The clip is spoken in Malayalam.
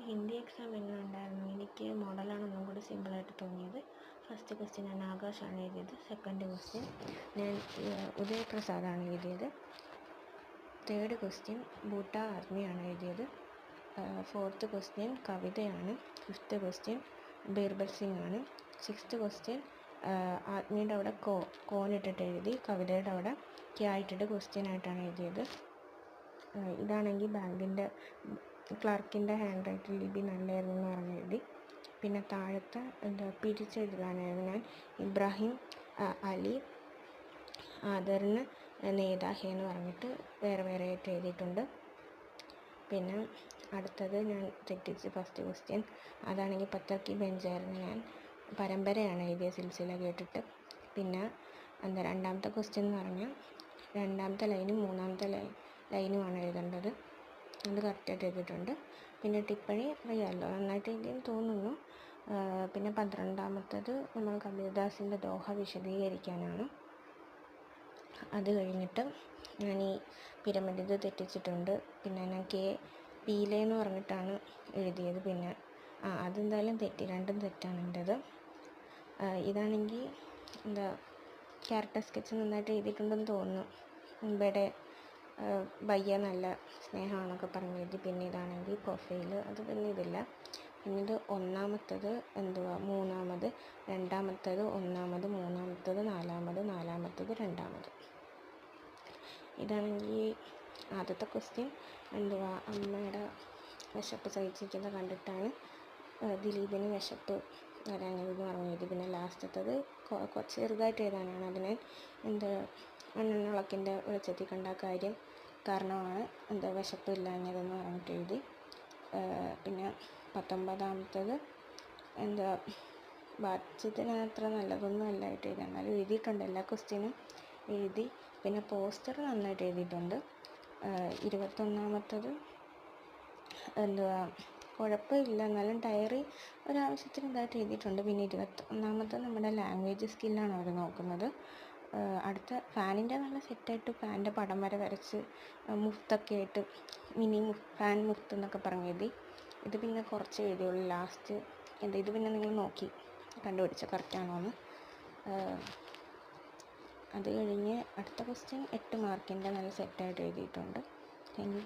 ഹിന്ദി എക്സാം എങ്ങനെ ഉണ്ടായിരുന്നു? എനിക്ക് മോഡലാണ് ഒന്നും കൂടി സിമ്പിളായിട്ട് തോന്നിയത്. ഫസ്റ്റ് ക്വസ്റ്റ്യൻ ഞാൻ ആകാശാണ് എഴുതിയത്. സെക്കൻഡ് ക്വസ്റ്റ്യൻ ഞാൻ ഉദയ് പ്രസാദാണ് എഴുതിയത്. തേർഡ് ക്വസ്റ്റ്യൻ ബൂട്ട ആർമിയാണ് എഴുതിയത്. ഫോർത്ത് ക്വസ്റ്റ്യൻ കവിതയാണ്. ഫിഫ്ത്ത് ക്വസ്റ്റ്യൻ ബീർബൽ സിംഗ് ആണ്. സിക്സ്ത് ക്വസ്റ്റ്യൻ ആത്മീയുടെ അവിടെ കോനിട്ടിട്ട് എഴുതി. കവിതയുടെ അവിടെ ക്യായിട്ടിട്ട് ക്വസ്റ്റ്യൻ ആയിട്ടാണ് എഴുതിയത്. ഇതാണെങ്കിൽ ബാങ്കിൻ്റെ ക്ലർക്കിൻ്റെ ഹാൻഡ് റൈറ്റിംഗ് ലിപി നല്ലതായിരുന്നു എന്ന് പറഞ്ഞ് എഴുതി. പിന്നെ താഴത്തെ പിരിച്ചെഴുതാനായിരുന്നു ഞാൻ ഇബ്രാഹിം അലി ആദറിന് നേതാഹെ എന്ന് പറഞ്ഞിട്ട് വേറെ വേറെ ആയിട്ട് എഴുതിയിട്ടുണ്ട്. പിന്നെ അടുത്തത് ഞാൻ തെറ്റിച്ച് ഫസ്റ്റ് ക്വസ്റ്റ്യൻ അതാണെങ്കിൽ പത്തർക്കി ബെഞ്ചായിരുന്നു. ഞാൻ പരമ്പരയാണ് എഴുതിയ സിൽസില കേട്ടിട്ട്. പിന്നെ രണ്ടാമത്തെ ക്വസ്റ്റ്യൻ എന്ന് പറഞ്ഞാൽ രണ്ടാമത്തെ ലൈനും മൂന്നാമത്തെ ലൈനുമാണ് എഴുതേണ്ടത്. അത് കറക്റ്റായിട്ട് എഴുതിയിട്ടുണ്ട്. പിന്നെ ടിപ്പണി അറിയാമല്ലോ, നന്നായിട്ട് എഴുതിയെന്ന് തോന്നുന്നു. പിന്നെ 12ാമത്തേത് നമ്മൾ കബീർദാസിൻ്റെ ദോഹ വിശദീകരിക്കാനാണ്. അത് കഴിഞ്ഞിട്ട് ഞാൻ ഈ പിരമിഡ് ഇത് തെറ്റിച്ചിട്ടുണ്ട്. പിന്നെ ഞാൻ പീലേന്ന് പറഞ്ഞിട്ടാണ് എഴുതിയത്. പിന്നെ അതെന്തായാലും തെറ്റി, രണ്ടും തെറ്റാണ് എൻ്റേത്. ഇതാണെങ്കിൽ ക്യാരക്ടർ സ്കെച്ച് നന്നായിട്ട് എഴുതിയിട്ടുണ്ടെന്ന് തോന്നുന്നു. മുമ്പേ ഭയ്യ നല്ല സ്നേഹമാണെന്നൊക്കെ പറഞ്ഞ് എഴുതി. പിന്നെ ഇതാണെങ്കിൽ പ്രൊഫൈല്, അത് പിന്നെ ഇതില്ല. പിന്നെ ഇത് ഒന്നാമത്തേത് മൂന്നാമത്, രണ്ടാമത്തേത് ഒന്നാമത്, മൂന്നാമത്തേത് നാലാമത്തേത് രണ്ടാമത്. ഇതാണെങ്കിൽ ആദ്യത്തെ ക്വസ്റ്റ്യൻ അമ്മയുടെ വിശപ്പ് സഹിച്ചിരിക്കുന്നത് കണ്ടിട്ടാണ് ദിലീപിന് വിശപ്പ് വരാഞ്ഞതെന്ന് പറഞ്ഞു എഴുതി. പിന്നെ ലാസ്റ്റത്തത് ചെറുതായിട്ട് എഴുതാനാണ്. അതിന് മണ്ണെണ്ണ വെളിച്ചത്തിൽ കണ്ട കാര്യം കാരണമാണ് വിശപ്പ് ഇല്ലാഞ്ഞതെന്ന് പറഞ്ഞിട്ട് എഴുതി. പിന്നെ 19ാമത്തേത് വാച്യത്തിന് അത്ര നല്ലതൊന്നും അല്ലായിട്ട് എഴുതി, എന്നാലും എഴുതിയിട്ടുണ്ട്, എല്ലാ ക്വസ്റ്റ്യനും എഴുതി. പിന്നെ പോസ്റ്റർ നന്നായിട്ട് എഴുതിയിട്ടുണ്ട്. 21ാമത്തേത് കുഴപ്പമില്ല, എന്നാലും ഡയറി ഒരാവശ്യത്തിന് ഇതായിട്ട് എഴുതിയിട്ടുണ്ട്. പിന്നെ 21ാമത്തേത് നമ്മുടെ ലാംഗ്വേജ് സ്കില്ലാണ് അവർ നോക്കുന്നത്. അടുത്ത ഫാനിൻ്റെ നല്ല സെറ്റായിട്ട് ഫാനിൻ്റെ പടം വരച്ച് മുത്തൊക്കെ ആയിട്ട് മിനി ഫാൻ മുത്ത് എന്നൊക്കെ പറഞ്ഞ് എഴുതി. ഇത് പിന്നെ കുറച്ച് എഴുതിയുള്ളൂ ലാസ്റ്റ്. ഇത് പിന്നെ നിങ്ങൾ നോക്കി കണ്ടുപിടിച്ചോ കറക്റ്റാണോ എന്ന്. അത് കഴിഞ്ഞ് അടുത്ത ക്വസ്റ്റ്യൻ 8 മാർക്കിൻ്റെ നല്ല സെറ്റായിട്ട് എഴുതിയിട്ടുണ്ട്. Thank you.